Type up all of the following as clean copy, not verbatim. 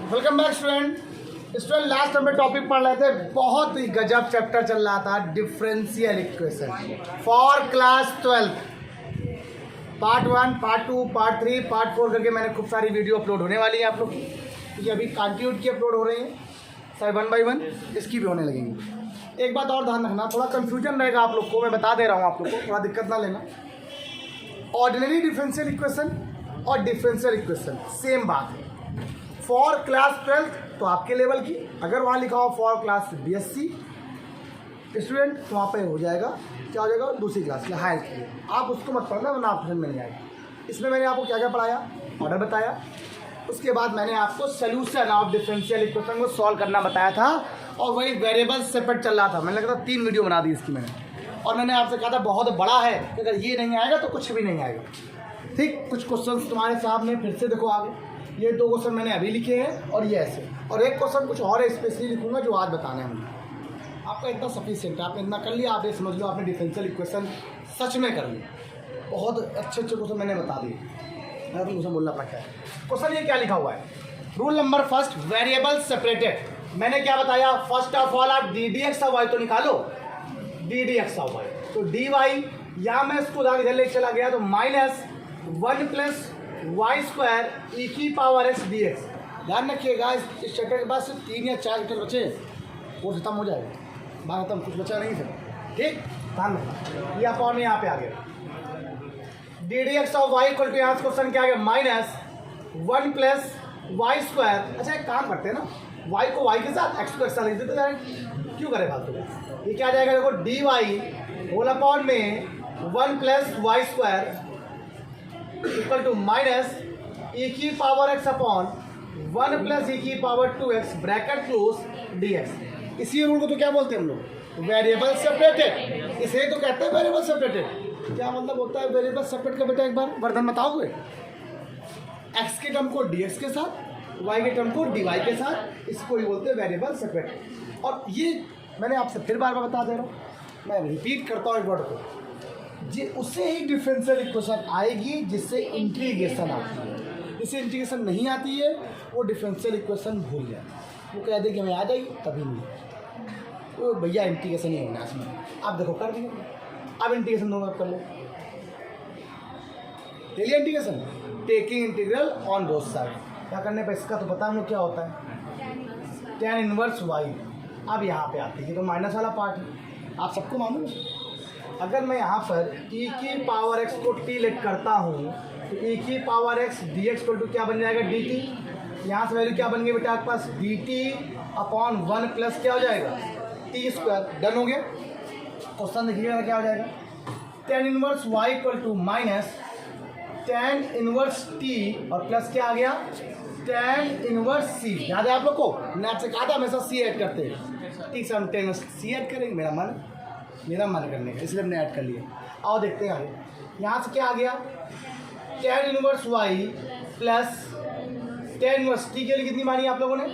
Welcome back student last हम topic पढ़ रहे थे। बहुत ही गजब चैप्टर चल रहा था, differential equation for class 12। Part 1, part 2, part 3, part 4 करके मैंने खूब सारी वीडियो अपलोड होने वाली है आप लोग की। अभी कंटिन्यूड की अपलोड हो रही हैं, सारे 1 बाई 1 इसकी भी होने लगेंगी। एक बात और ध्यान रखना, थोड़ा कन्फ्यूजन रहेगा आप लोग को, मैं बता दे रहा हूँ आप लोग को, थोड़ा दिक्कत ना लेना। ऑर्डिनरी डिफरेंशियल इक्वेशन और डिफरेंशियल इक्वेशन सेम बात है। फॉर क्लास 12 तो आपके लेवल की, अगर वहाँ लिखा हो फॉर क्लास BSc स्टूडेंट तो वहाँ पे हो जाएगा, क्या हो जाएगा, दूसरी क्लास या हायर की। आप उसको मत पढ़ना वरना आप समझ में नहीं आएगा। इसमें मैंने आपको क्या क्या पढ़ाया, ऑर्डर बताया, उसके बाद मैंने आपको सोल्यूशन ऑफ डिफरेंशियल इक्वेशन को सॉल्व करना बताया था, और वही वेरिएबल सेपरेट चल रहा था। मैंने लगा था 3 वीडियो बना दी इसकी मैंने, और मैंने आपसे कहा था बहुत बड़ा है, अगर ये नहीं आएगा तो कुछ भी नहीं आएगा। ठीक, कुछ क्वेश्चन तुम्हारे सामने फिर से देखो आगे। ये 2 क्वेश्चन मैंने अभी लिखे हैं और ये ऐसे, और एक क्वेश्चन कुछ और स्पेशली लिखूंगा जो आज बताना है मुझे। आपका इतना सफिशिएंट है, आपने इतना कर लिया, आप ये समझ लो आपने डिफरेंशियल इक्वेशन सच में कर ली। बहुत अच्छे क्वेश्चन मैंने बता दिए, मैं तो मुझे बोलना पड़ता है। क्वेश्चन ये क्या लिखा हुआ है, rule number first, variable separated. मैंने क्या बताया, फर्स्ट ऑफ ऑल आप ddx ऑफ y तो निकालो, ddx ऑफ y तो dy, या मैं इसको इधर ले चला गया तो -1 + y² e की पावर x dx। ध्यान रखिएगा इस चैप्टर के बाद सिर्फ 3 या 4 चैप्टर बचे, कोर्स खत्म हो जाएगा, बात खत्म, कुछ बचा नहीं था। ठीक, ध्यान रखना, ये अपॉन यहाँ पे आ गया ddx of y equal to, यहाँ क्वेश्चन क्या आ गया, -1 + y²। अच्छा एक काम करते हैं ना, y को y के साथ x को x साथ लिख देते हैं, क्यों करें फालतू में। ये क्या आ जाएगा, देखो dy होल अपॉन में 1 + y² इक्वल टू -e की पावर x अपॉन 1 + e की power 2x bracket close dx। इसी रूल को तो क्या बोलते हैं हम लोग, वेरिएबल सेपरेटेड। इसे तो कहते हैं वेरिएबल सेपरेटेड। क्या मतलब होता है वेरिएबल सेपरेट का, बेटा एक बार वर्धन बताओगे। x के टर्म को dx के साथ, y के टर्म को dy के साथ, इसको ही बोलते हैं वेरिएबल सेपरेटेड। और ये मैंने आपसे फिर बार बार बता दे रहा हूँ, मैं रिपीट करता हूँ एक वर्ड को, जी उससे ही डिफरेंशियल इक्वेशन आएगी जिससे इंटीग्रेशन आती है। जिससे इंटीग्रेशन नहीं आती है वो डिफरेंशियल इक्वेशन भूल जाए, वो कह दे कि हमें आ जाएगी, तभी नहीं, तो भैया इंटीग्रेशन ही होना इसमें। आप देखो कर दिए, अब इंटीग्रेशन दोनों कर लो, लिया integration, taking integral on both side. क्या करने पर इसका तो पता हम लोग क्या होता है, tan इनवर्स y। अब यहाँ पे आती है तो माइनस वाला पार्ट है, आप सबको मालूम है। अगर मैं यहाँ पर e की पावर x को t लेट करता हूँ तो e की power x dx equal to क्या बन जाएगा, dt। यहाँ से वैल्यू क्या बन गई बेटा आपके पास, dt/1 + क्या हो जाएगा, t²। डन हो गया। क्वेश्चन देखिएगा क्या हो जाएगा, tan inverse y equal to -tan inverse t और प्लस क्या आ गया, tan इनवर्स c। याद है आप लोग को, मैंने आपसे कहा था हमेशा c ऐड करते हैं। ठीक से हम tan c ऐड करेंगे, मेरा मन करने का, इसलिए हमने ऐड कर लिया। आओ देखते हैं आगे, यहाँ से क्या आ गया, tan inverse y plus tan inverse t के लिए कितनी मानी आप लोगों ने,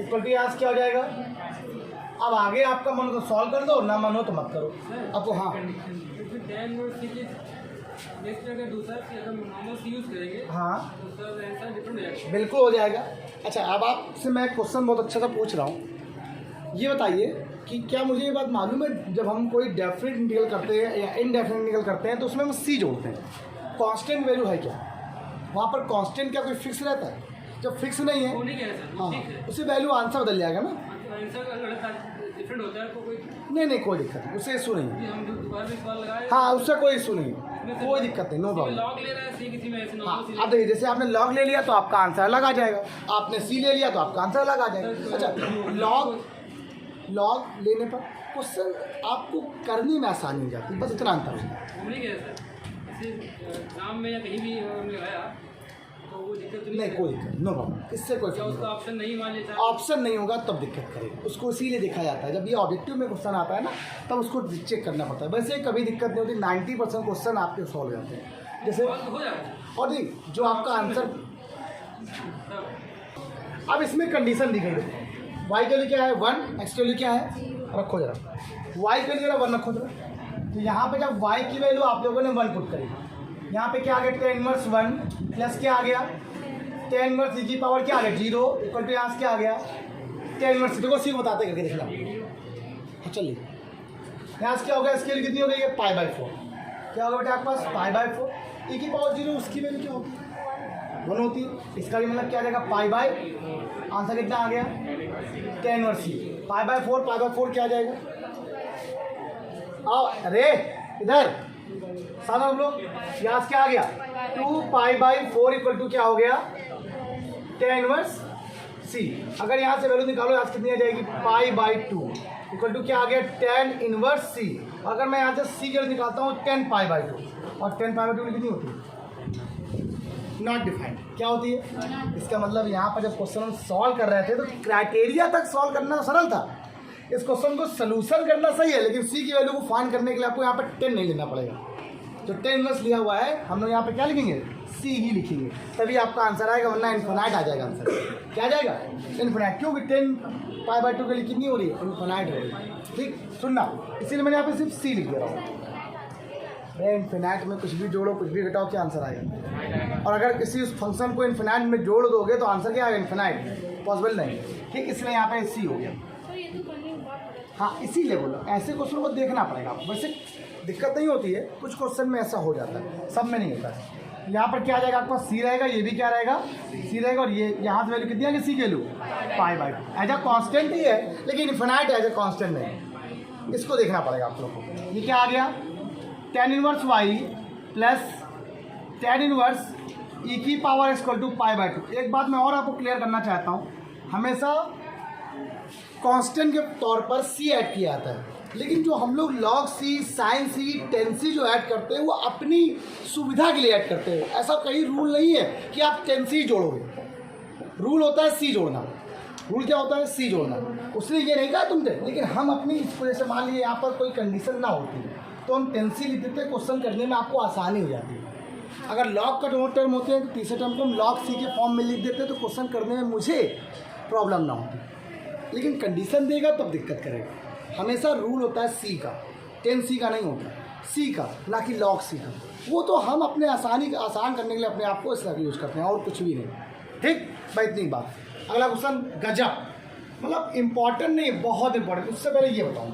इक्वल टू यहाँ से क्या हो जाएगा। अब आगे आपका मन हो तो सॉल्व कर दो, ना मन हो तो मत करो। अब तो हाँ हाँ बिल्कुल हो जाएगा। अच्छा अब आपसे मैं क्वेश्चन बहुत अच्छा सा पूछ रहा हूँ, ये बताइए कि क्या मुझे ये बात मालूम है, जब हम कोई डेफिनेट इंटीग्रल करते हैं या इनडेफिनेट इंटीग्रल करते हैं तो उसमें हम c जोड़ते हैं, कांस्टेंट वैल्यू है क्या, वहाँ पर कांस्टेंट क्या कोई फिक्स रहता है, जब फिक्स नहीं है हाँ उससे वैल्यू आंसर बदल जाएगा ना। नहीं कोई दिक्कत नहीं, उससे इशू नहीं, हाँ उससे कोई इशू नहीं, कोई दिक्कत नहीं, नो प्रॉब्लम। हाँ अब देखिए, जैसे आपने लॉग ले लिया तो आपका आंसर अलग आ जाएगा, आपने सी ले लिया तो आपका आंसर अलग आ जाएगा। अच्छा लॉग लेने पर क्वेश्चन आपको करने में आसानी हो जाती है, बस इतना अंतर है। नहीं कोई दिक्कत, नो प्रॉब्लम, इससे कोई ऑप्शन नहीं होगा तब दिक्कत करेगा, उसको इसीलिए देखा जाता है। जब ये ऑब्जेक्टिव में क्वेश्चन आता है ना तब उसको चेक करना पड़ता है, वैसे कभी दिक्कत नहीं होती। 90% क्वेश्चन आपके सॉल्व हो जाते हैं, जैसे और नहीं जो आपका आंसर। अब इसमें कंडीशन दी गई है, y के लिए क्या है 1, x के लिए क्या है, रखो जरा, y के लिए जरा 1 रखो जरा। तो यहाँ पे जब y की वैल्यू आप लोगों ने 1 पुट करी, यहाँ पे क्या आ गया, tan इनवर्स 1 प्लस क्या आ गया टेन इनवर्स सी की पावर क्या आ गया 0 इक्वल टू यहाँ से क्या आ गया टेन इनवर्स सी। देखो सी को बताते करके देखना। हाँ चलिए यहाँ से क्या हो गया, स्केल कितनी हो गई है π/4। क्या होगा बेटा आपके पास π/4, e की पावर 0 उसकी वैल्यू क्या होती है 1 होती है। इसका भी मतलब क्या आ जाएगा π/, आंसर कितना आ गया टेन इनवर्स सी। π/4 क्या आ जाएगा, आओ अरे इधर सारा हम लोग यहाँ से क्या आ गया 2π/4 इक्वल टू क्या हो गया टेन इनवर्स सी। अगर यहाँ से वैल्यू निकालो यहाँ से कितनी आ जाएगी π/2 इक्वल टू क्या आ गया टेन इनवर्स सी। अगर मैं यहाँ से सी की वैल्यू निकालता हूँ 10π/2 और 10π/2 कितनी होती है नॉट डिफाइंड, क्या होती है। इसका मतलब यहाँ पर जब क्वेश्चन हम सॉल्व कर रहे थे तो क्राइटेरिया तक सॉल्व करना सरल था, इस क्वेश्चन को सोल्यूशन करना सही है, लेकिन सी की वैल्यू को फाइंड करने के लिए आपको यहाँ पर 10 नहीं लेना पड़ेगा। जो 10 इनवर्स लिया हुआ है हम लोग यहाँ पे क्या लिखेंगे सी ही लिखेंगे, तभी आपका आंसर आएगा, वरना इन्फिनाइट आ जाएगा आंसर। क्या आ जाएगा इन्फिनाइट, क्योंकि 10π/2 के लिए कितनी हो रही है इन्फिनाइट हो रही है। ठीक सुनना, इसीलिए मैंने यहाँ पे सिर्फ सी लिख दिया रहा हूँ। इन्फिनाइट में कुछ भी जोड़ो कुछ भी घटाओ क्या आंसर आएगा, और अगर किसी उस फंक्शन को इन्फिनाइट में जोड़ दोगे तो आंसर क्या आएगा इन्फिनाइट, पॉसिबल नहीं। ठीक इसलिए यहाँ पे सी हो गया। हाँ इसीलिए बोलो ऐसे क्वेश्चन को देखना पड़ेगा, वैसे दिक्कत नहीं होती है, कुछ क्वेश्चन में ऐसा हो जाता है, सब में नहीं होता है। यहाँ पर क्या आ जाएगा आपके पास सी रहेगा, ये भी क्या रहेगा सी रहेगा, और ये यहाँ से वैल्यू कितनी आएगी सी की वैल्यू π/2 एज अ कांस्टेंट ही है, लेकिन इन्फिनाइट एज अ कांस्टेंट नहीं। इसको देखना पड़ेगा आप लोग को। ये क्या आ गया tan inverse y plus tan inverse e की पावर इक्वल टू π/2। एक बात मैं और आपको क्लियर करना चाहता हूँ, हमेशा कांस्टेंट के तौर पर सी ऐड किया जाता है, लेकिन जो हम लोग लॉग सी साइन सी टेन सी जो ऐड करते हैं वो अपनी सुविधा के लिए ऐड करते हैं। ऐसा कहीं रूल नहीं है कि आप टेन सी जोड़ोगे, रूल होता है सी जोड़ना। रूल क्या होता है सी जोड़ना, उसने ये नहीं कहा तुमसे, लेकिन हम अपनी इस वजह से मान लीजिए यहाँ पर कोई कंडीशन ना होती तो हम टेन सी लिख देते, क्वेश्चन करने में आपको आसानी हो जाती है। अगर लॉग का दो टर्म होते हैं तो तीसरे टर्म को हम लॉग सी के फॉर्म में लिख देते तो क्वेश्चन करने में मुझे प्रॉब्लम ना होती, लेकिन कंडीशन देगा तब दिक्कत करेगा। हमेशा रूल होता है सी का, टेन सी का नहीं होता, सी का, ना कि लॉग सी का। वो तो हम अपने आसान करने के लिए अपने आप को इस तरह यूज़ करते हैं और कुछ भी नहीं। ठीक भाई इतनी बात। अगला क्वेश्चन गजब, मतलब इंपॉर्टेंट नहीं बहुत इंपॉर्टेंट। उससे पहले ये बताऊँ,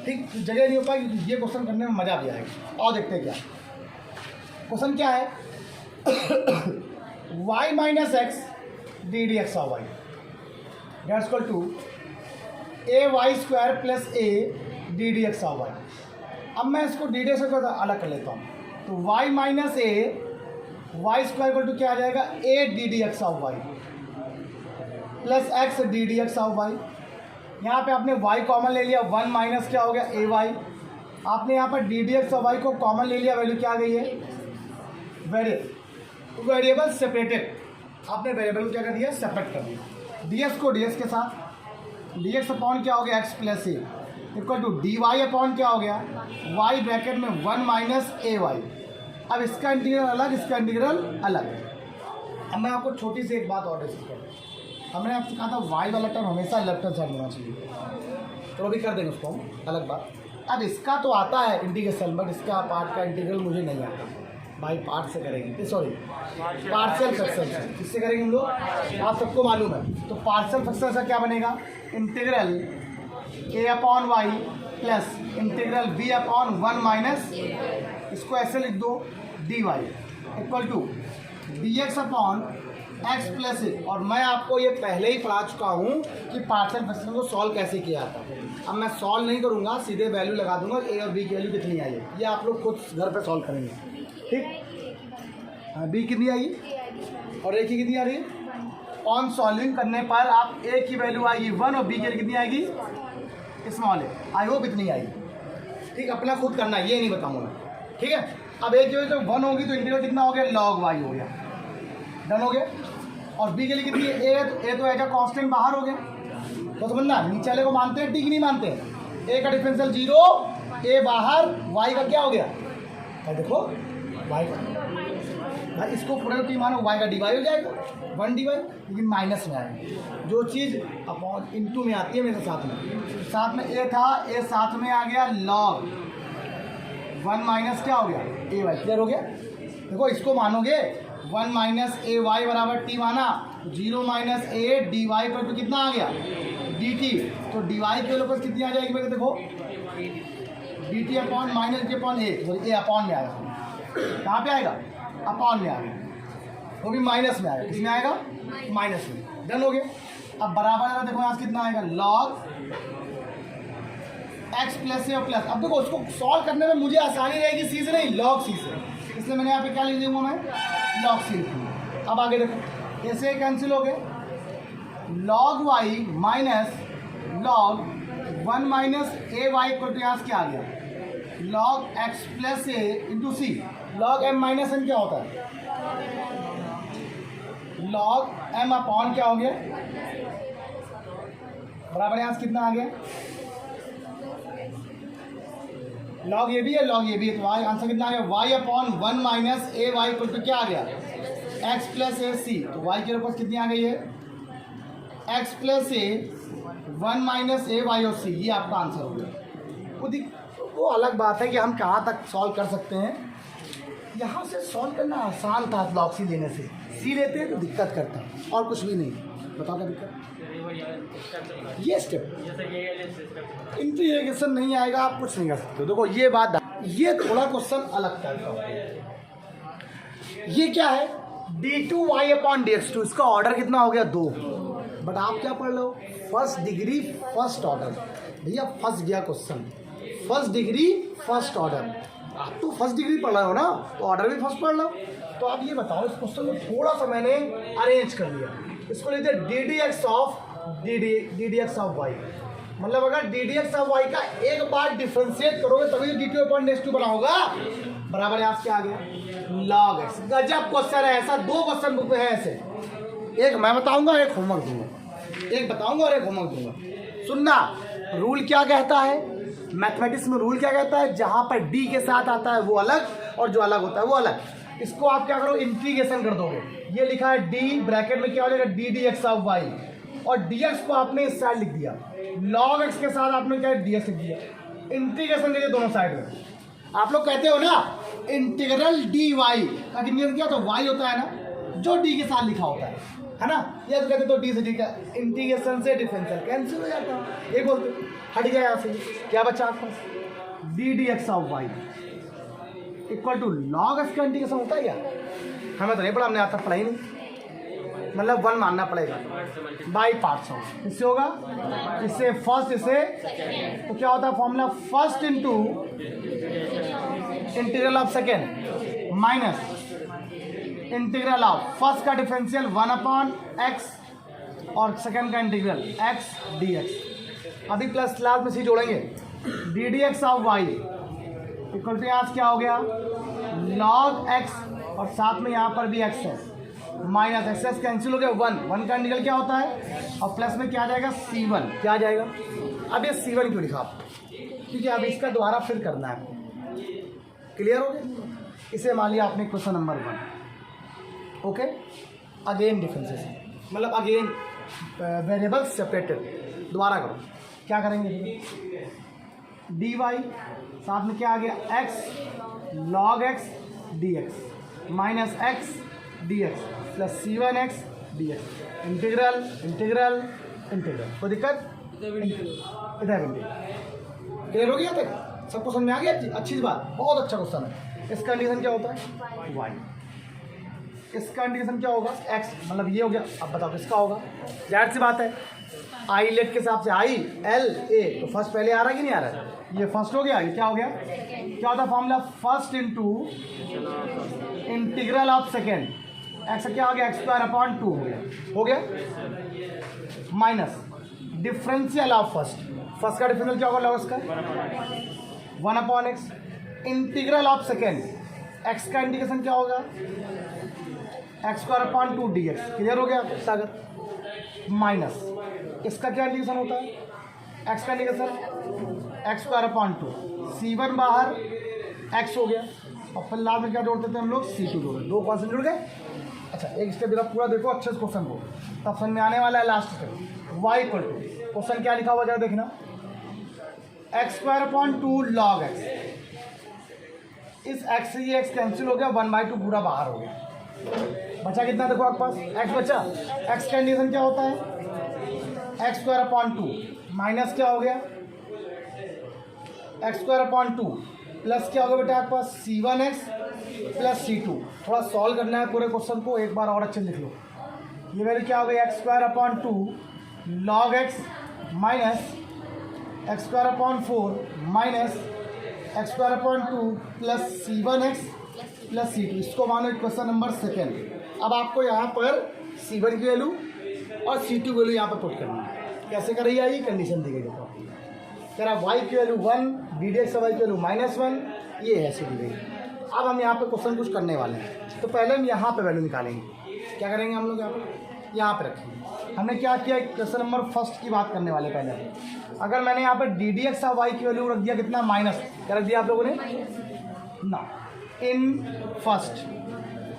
ठीक जगह नहीं हो पाएगी क्योंकि ये क्वेश्चन करने में मज़ा भी आएगा। और देखते हैं क्या क्वेश्चन क्या है। y minus x d d x y डेट्स equal to ay² plus a d d x y. अब मैं इसको डी डी एक्स अलग कर लेता हूँ, तो y minus a y² equal to क्या आ जाएगा a d d x y plus x d d x y. यहाँ पे आपने y कॉमन ले लिया, 1 माइनस क्या हो गया a y। आपने यहाँ पर डी डी एक्स वाई को कॉमन ले लिया, वैल्यू क्या आ गई है वेरिएबल सेपरेटेड। आपने वेरिएबल को क्या कर दिया सेपरेट कर दिया। डी एक्स को डी एक्स के साथ, डी एक्स अपॉन क्या हो गया x plus a equal to d y upon क्या हो गया वाई ब्रैकेट में 1 माइनस ए वाई। अब इसका इंटीग्रल अलग, इसका इंटीग्रल अलग। अब मैं आपको छोटी सी एक बात और डिस्कस करूँ। हमने आपसे कहा था वाई वाला टर्म हमेशा लेफ्ट हैंड साइड होना चाहिए, तो अभी कर देंगे उसको हम, अलग बात। अब इसका तो आता है इंटीग्रेशन, बट इसका पार्ट का इंटीग्रल मुझे नहीं आता, भाई पार्ट से करेंगे, सॉरी पार्शियल फ्रैक्शन से। किससे करेंगे हम लोग, आप सबको मालूम है। तो पार्शियल फ्रैक्शन से क्या बनेगा integral a upon y plus integral b upon 1 minus, इसको ऐसे लिख दो dy equal to dx upon x plus a. और मैं आपको ये पहले ही पढ़ा चुका हूँ कि पार्शियल फ्रैक्शन को सॉल्व कैसे किया जाता है। अब मैं सॉल्व नहीं करूँगा, सीधे वैल्यू लगा दूंगा a और b की वैल्यू कितनी आई है, ये आप लोग खुद घर पे सॉल्व करेंगे। ठीक हाँ, b कितनी आई और a की कितनी आ रही है। ऑन सॉल्विंग करने पर आप a की वैल्यू आएगी 1 और b की वैल्यू कितनी आएगी स्मॉल ए। आई होप इतनी आएगी। ठीक अपना खुद करना है, ये नहीं बताऊँगा मैं। ठीक है अब a की वैल्यू जब 1 होगी तो इंटीग्रल कितना हो गया log y हो गया, डन हो गया। और b के लिए कितनी है a तो एज अ कांस्टेंट बाहर हो गया, तो समझना नीचे वाले को मानते हैं, टी की नहीं मानते हैं। a का डिफरेंशियल 0, a बाहर, y का क्या हो गया देखो y का, भाई इसको पूरा टी मानो y का डिवाइड हो जाएगा 1 डिवाइड, लेकिन माइनस में आएगा। जो चीज़ अपॉन इनटू में आती है मेरे साथ में a था, a साथ में आ गया log 1 माइनस क्या हो गया a वाई। क्लियर हो गया। देखो इसको मानोगे 1 माइनस ए वाई बराबर टी माना, 0 माइनस ए डी वाई पर तो कितना आ गया डी टी, तो डी वाई के ऊपर कितनी आ जाएगी मेरे देखो d t upon minus d upon a upon में आएगा, कहाँ पे आएगा अपॉन में आएगा, वो भी माइनस में आएगा, किसमें आएगा माइनस में। डन हो गया। अब बराबर देखो यहाँ से कितना आएगा लॉग एक्स प्लस ए प्लस। अब देखो उसको सॉल्व करने में मुझे आसानी रहेगी सी से नहीं लॉग सी से, इसलिए मैंने यहाँ पे क्या लिख दिया मैं लॉग सी लिखूँगा। अब आगे देखो ऐसे कैंसिल हो गए, log y minus log 1 minus a y equal to यहाँ से क्या आ गया log x plus a into c. Log m minus n क्या होता है लॉग एम अपॉन क्या हो गया बराबर यहाँ से कितना आ गया लॉग ये भी है लॉग ये भी है, तो वाई आंसर कितना आ गया y upon 1 minus a y equal to क्या आ गया एक्स प्लस ए सी। तो वाई के ऊपर कितनी आ गई है x plus A 1 minus a Y और सी, ये आपका आंसर हो गया। वो अलग बात है कि हम कहाँ तक सॉल्व कर सकते हैं, यहाँ से सॉल्व करना आसान था लॉग सी लेने से, सी लेते हैं तो दिक्कत करता है और कुछ भी नहीं। बताओ क्या दिक्कत ये स्टेप इंटीग्रेशन नहीं आएगा आप कुछ नहीं कर सकते। देखो ये बात ये थोड़ा क्वेश्चन अलग टाइप का है। ये क्या है d2y अपॉन dx2, इसका ऑर्डर कितना हो गया 2, बट आप क्या पढ़ लो फर्स्ट डिग्री फर्स्ट ऑर्डर। भैया फंस गया question, first degree first order, आप तो फर्स्ट डिग्री पढ़ रहे हो ना तो ऑर्डर भी फर्स्ट पढ़ लो। तो आप ये बताओ इस क्वेश्चन को थोड़ा सा मैंने अरेंज कर लिया, इसको लेते d d x of d d x of y, मतलब अगर d d x of y का एक बार डिफ्रेंशिएट करोगे तभी d t upon x two बना होगा बराबर यहाँ क्या आ गया लॉग एक्स। गजब क्वेश्चन है, ऐसा 2 क्वेश्चन बुक में है ऐसे, एक मैं बताऊंगा एक होमवर्क दूंगा, एक बताऊंगा और एक होमवर्क दूंगा। सुनना रूल क्या कहता है मैथमेटिक्स में, रूल क्या कहता है जहाँ पर डी के साथ आता है वो अलग और जो अलग होता है वो अलग। इसको आप क्या करो इंटीग्रेशन कर दोगे, ये लिखा है डी ब्रैकेट में क्या हो जाएगा d d x of y और डी एक्स को आपने इस साइड लिख दिया, लॉग एक्स के साथ आपने क्या डी एक्स लिख दिया, इंटीग्रेशन करिए दोनों साइड में। आप लोग कहते हो ना इंटीग्रल डी वाई का इंटीग्रेशन क्या होता है वाई होता है ना जो डी के साथ लिखा होता है ना, ये तो कहते तो डी से डी का इंटीग्रेशन से डिफरेंशियल कैंसिल हो जाता है, ये बोलते हट गया यहाँ से, क्या बचा आपके पास d d x of y equal to log x का इंटीग्रेशन होता है क्या, हमें तो नहीं पढ़ा, हमने आज तक पढ़ा ही नहीं, मतलब 1 मानना पड़ेगा बाई पार्ट्स होगा, इससे होगा इससे फर्स्ट इससे तो क्या होता है formula first into integral of second minus integral of first का डिफरेंशियल 1 अपॉन एक्स और सेकेंड का इंटीग्रल एक्स डी एक्स। अभी प्लस क्लास में सी जोड़ेंगे d d x of y equal to यहाँ क्या हो गया लॉग एक्स और साथ में यहाँ पर भी एक्स है माइनस एक्स एक्स कैंसिल हो गया 1 का इंटीग्रल क्या होता है और प्लस में क्या आ जाएगा C1 क्या आ जाएगा। अब ये C1 क्यों लिखा आप क्योंकि अब इसका दोबारा फिर करना है, क्लियर हो गया। इसे मान लिया आपने question number 1 okay, again differences मतलब अगेन वेरिएबल सेपरेटेड, दोबारा करो क्या करेंगे डी वाई साथ में क्या आ गया x log x d x minus x d x plus C1 x d x integral integral integral, कोई दिक्कत इधर क्लियर हो गया तक सबको समझ में आ गया, अच्छी बात बहुत अच्छा क्वेश्चन है। इसका कंडीशन क्या होता है वाई, इसका कंडीशन क्या होगा एक्स, मतलब ये हो गया। अब बताओ किसका होगा, जाहिर सी बात है आई लेट के हिसाब से आई एल ए तो फर्स्ट पहले आ रहा है कि नहीं आ रहा है, ये फर्स्ट हो गया, ये क्या हो गया क्या होता है formula first into integral of second x क्या हो गया एक्स स्क्वायर अपॉन 2 हो गया माइनस डिफरेंशियल ऑफ फर्स्ट का डिफरेंशियल क्या होगा लॉग इसका 1 upon x integral of second x का इंटीग्रेशन क्या होगा x square upon 2 D x, clear हो गया सागर माइनस इसका क्या इंटीग्रेशन होता है एक्स का integration x square upon 2 C1 बाहर एक्स हो गया और फिर लास्ट में क्या जोड़ते थे हम लोग C2 जोड़े, 2 कॉन्सेंट जुड़ गए। अच्छा एक स्टेप जरा पूरा देखो अच्छे से क्वेश्चन को, तब समझ में आने वाला है last step y equal to question क्या लिखा हुआ जरा देखना x square upon 2 log x, इस एक्स से ये एक्स कैंसिल हो गया 1/2 पूरा बाहर हो गया बचा कितना देखो आपके पास x बचा। x का इंडिकेशन क्या होता है x² 2 माइनस क्या हो गया x² 2 प्लस क्या होगा बेटा आपके पास c1x प्लस c2। थोड़ा सॉल्व करना है पूरे क्वेश्चन को, एक बार और अच्छे लिख लो। ये वैल्यू क्या हो गई x² 2 log x minus x² 4 minus x² 2 plus c1x plus c2। इसको मानो क्वेश्चन नंबर सेकेंड। अब आपको यहाँ पर c1 की वैल्यू और c2 की वैल्यू यहाँ पर पुट करनी है। कैसे कर रही है ये कंडीशन दी गई देखो, कह रहा y की वैल्यू 1 ddx y की वैल्यू -1, ये है सी दी गई। अब हम यहाँ पे क्वेश्चन कुछ करने वाले हैं, तो पहले हम यहाँ पे वैल्यू निकालेंगे। क्या करेंगे हम लोग यहाँ पे रखेंगे। हमने क्या किया क्वेश्चन नंबर फर्स्ट की बात करने वाले पहले। अगर मैंने यहाँ पर ddx y की वैल्यू रख दिया कितना माइनस, क्या रख दिया आप लोगों ने ना इन फर्स्ट,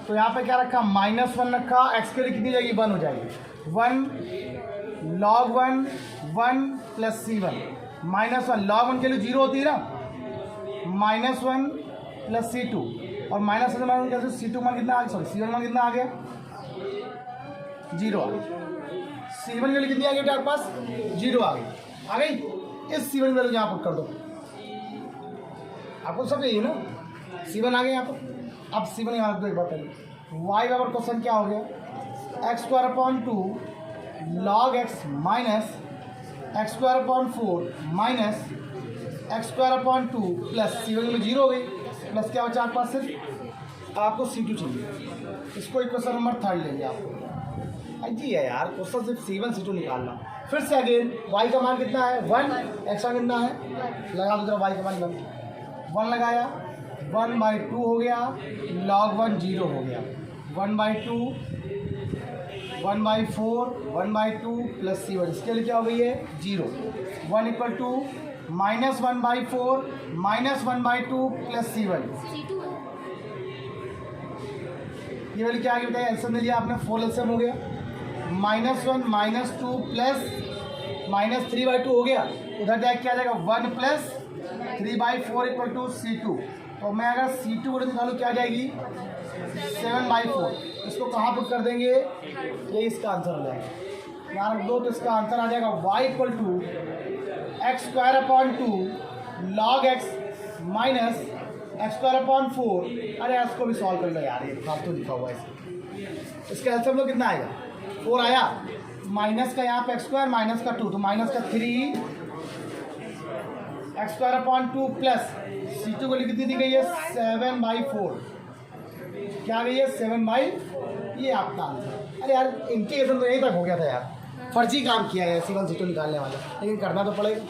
तो यहाँ पे क्या रखा -1 रखा। x के लिए कितनी जाएगी 1 हो जाएगी 1 log 1 प्लस c1 -1 log 1 के लिए 0 होती है ना -1 प्लस c2 और -1 कैसे c2 मान कितना आ गया, सॉरी c1 मान कितना आ गया 0 आ गया। c1 के लिए कितनी आ गई आपके पास 0 आ गई। इस c1 वैल्यू यहाँ पर कर दो, आपको सब यही ना c1 आ गया यहाँ पर। अब c1 यहाँ रख दो एक बार पहले। y बराबर क्वेश्चन क्या हो गया x² 2 log x minus x² 4 minus x² 2 plus c1 में 0 हो गई, प्लस क्या बचा आपके पास सिर्फ आपको c2 चाहिए। इसको क्वेश्चन नंबर 3 ले लिया आपको। जी है यार क्वेश्चन सिर्फ c1 c2 निकालना। फिर से अगेन y का मान कितना है 1, x का कितना है लगा दो जरा y का मान 1 लगाया 1/2 हो गया log 1 0 हो गया 1/2 1/4 1/2 प्लस c1। इसके लिए क्या हो गई है 0 1 इक्वल टू -1/4 -1/2 प्लस c1। ये वाली क्या आगे बताइए एल्सियम ले लिया आपने 4 एल्सियम हो गया -1 -2 प्लस -3/2 हो गया। उधर जाके क्या आ जाएगा 1 प्लस 3/4 इक्वल टू c2। और मैं अगर c2 को निकालूँ क्या आ जाएगी 7/4। इसको कहाँ पुट कर देंगे, ये इसका आंसर हो जाएगा। यहाँ रख दो तो इसका आंसर आ जाएगा y equal to x² 2 log x minus x² 4। अरे इसको भी सॉल्व कर लो यार, ये फालतू लिखा हुआ है इसका आंसर लोग कितना आएगा 4 आया। माइनस का यहाँ पे x² माइनस का 2 तो माइनस का 3 x² 2 प्लस c2 को कितनी दी गई है 7/4। क्या गई है 7/, ये आपका आंसर। अरे यार इंटीग्रेशन तो यहीं तक हो गया था यार, फर्जी काम किया है c1 c2 निकालने वाला, लेकिन करना तो पड़ेगा।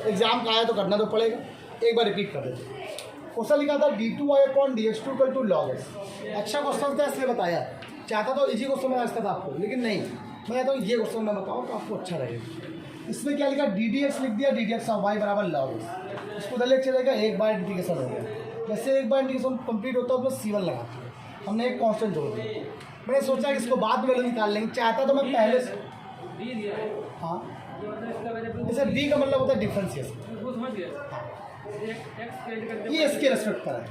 एग्जाम का आया तो करना तो पड़ेगा। एक बार रिपीट कर देते। क्वेश्चन लिखा था d2y/dx2 equal to log x। अच्छा क्वेश्चन था इसलिए बताया, चाहता तो इजी क्वेश्चन बता सकता था आपको, लेकिन नहीं मैं कहता हूँ ये क्वेश्चन मैं बताऊँ तो आपको अच्छा रहेगा। इसमें क्या लिखा ddx लिख दिया ddx y बराबर log x। इसको उधर लेके चलेगा एक बार इंटीग्रेशन हो गया। जैसे एक बार इंटीग्रेशन कंप्लीट होता है तो c1 लगा हमने एक कांस्टेंट जोड़ दिया। मैंने सोचा कि इसको बाद में वैल्यू निकाल लेंगे, चाहता तो मैं पहले से हाँ जैसे d का मतलब होता है डिफरेंशिएशन, ये इसके रेस्पेक्ट पर है।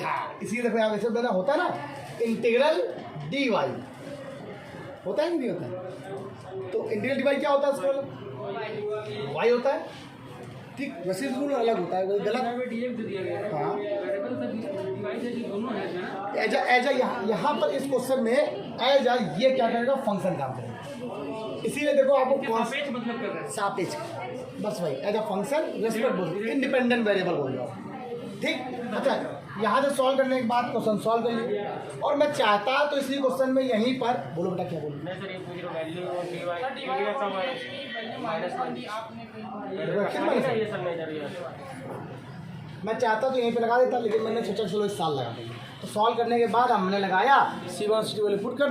हाँ इसी देखो यहाँ वैसे मेरा होता है ना इंटीग्रल dy होता है कि नहीं होता है, तो इंटीग्रल dy क्या होता है इसको y होता है। ठीक वैसे रूल अलग होता है, गलत हाँ एज यहाँ पर इस क्वेश्चन में एज ये क्या करेगा फंक्शन काम करेगा। इसीलिए देखो आपको सापेक्ष बस वही एज अ फंक्शन रेस्पेक्ट बोल इंडिपेंडेंट वेरिएबल बोल रहा हूँ। ठीक अच्छा यहाँ से सॉल्व करने के बाद क्वेश्चन सॉल्व कर लीजिए। और मैं चाहता तो इसी क्वेश्चन में यहीं पर बोलो बेटा क्या बोलो मैं चाहता तो यहीं पे लगा देता, लेकिन मैंने सोचा चलो इस साल लगा देंगे। तो सॉल्व करने के बाद हमने लगाया c1 c2 वाले पुट कर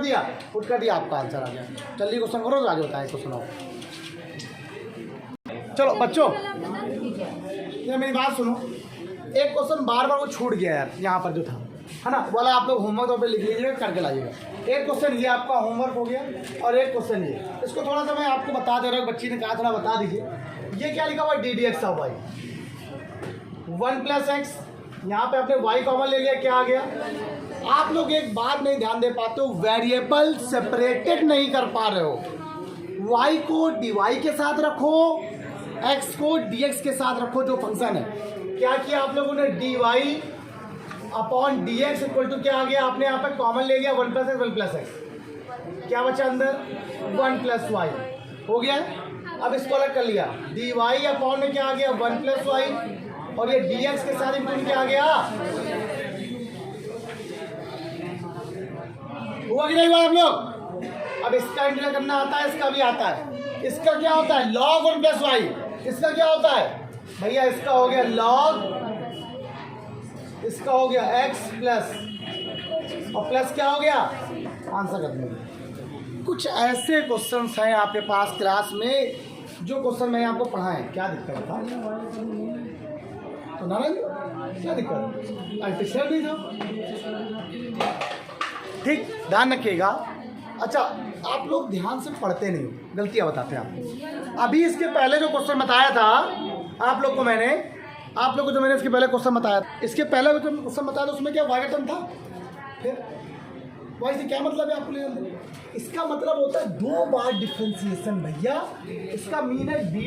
दिया आपका आंसर आ गया। जल्दी क्वेश्चन करो तो आगे होता है क्वेश्चन। चलो बच्चों ये मेरी बात सुनो, एक क्वेश्चन बार बार वो छूट गया यार यहाँ पर जो था है ना, वाला आप लोग होमवर्क तो पे लिख लीजिएगा करके लाइएगा। एक क्वेश्चन ये आपका होमवर्क हो गया और एक क्वेश्चन ये, इसको थोड़ा सा मैं आपको बता दे रहा हूँ, बच्ची ने कहा थोड़ा बता दीजिए। ये क्या लिखा हुआ ddx of y 1 plus x, यहाँ पे आपने y कॉमन ले लिया क्या आ गया आप लोग एक बात नहीं ध्यान दे पाते हो, वेरिएबल सेपरेटेड नहीं कर पा रहे हो। y को dy के साथ रखो, x को dx के साथ रखो, जो फंक्शन है। क्या किया आप लोगों ने, dy upon dx equal to क्या आ गया, आपने यहाँ पे कॉमन ले लिया 1 + x 1 + x, क्या बचा अंदर 1 + y हो गया। अब इसको अलग कर लिया, dy अपॉन में क्या आ गया 1 + y, और ये dx के साथ इंटू क्या आ गया, हुआ कि नहीं हुआ आप लोग। अब इसका इंटीग्रेट करना आता है, इसका भी आता है। इसका क्या होता है log 1 + y, इसका क्या होता है भैया, इसका हो गया log, इसका हो गया x प्लस, और प्लस क्या हो गया, आंसर कर देंगे। कुछ ऐसे क्वेश्चंस हैं आपके पास क्लास में, जो क्वेश्चन मैंने आपको पढ़ाए। क्या दिक्कत था तो नारायण, क्या दिक्कत, अल्टीशर नहीं था, ठीक, ध्यान रखिएगा। अच्छा, आप लोग ध्यान से पढ़ते नहीं, गलतियां बताते हैं आपको। अभी इसके पहले जो क्वेश्चन बताया था आप लोग को, आप लोग को जो मैंने इसके पहले क्वेश्चन बताया, इसके पहले जो क्वेश्चन बताया था उसमें क्या वाई का टर्म था, फिर वाई से क्या मतलब है आपको ले, इसका मतलब होता है 2 बार डिफ्रेंसिएशन भैया। इसका मीन है डी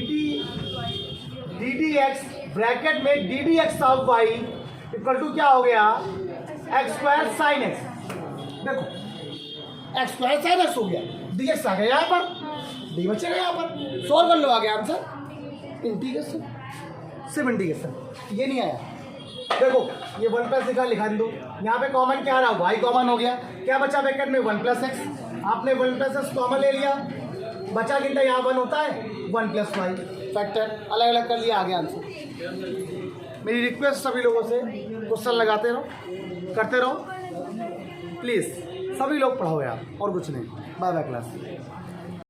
डी एक्स ब्रैकेट में d d x of y equal to क्या हो गया, x² sin x। देखो x² sin x हो गया, dx आ गया यहाँ पर, d बचेगा यहाँ पर, सॉल्व कर लो, आ गया आंसर। इंटीग्रेशन, सिर्फ इंटीग्रेशन, ये नहीं आया। देखो ये 1 + लिखा, लिखा दो, यहाँ पे कॉमन क्या आ रहा, y कॉमन हो गया, क्या बचा ब्रैकेट में 1 + x, आपने 1 + x कॉमन ले लिया, बचा कितना, यहाँ 1 होता है 1 + y, फैक्टर अलग अलग कर लिया, आ गया आंसर। मेरी रिक्वेस्ट सभी लोगों से, क्वेश्चन लगाते रहो, करते रहो प्लीज़, सभी लोग पढ़ो यार, और कुछ नहीं। Bye bye class.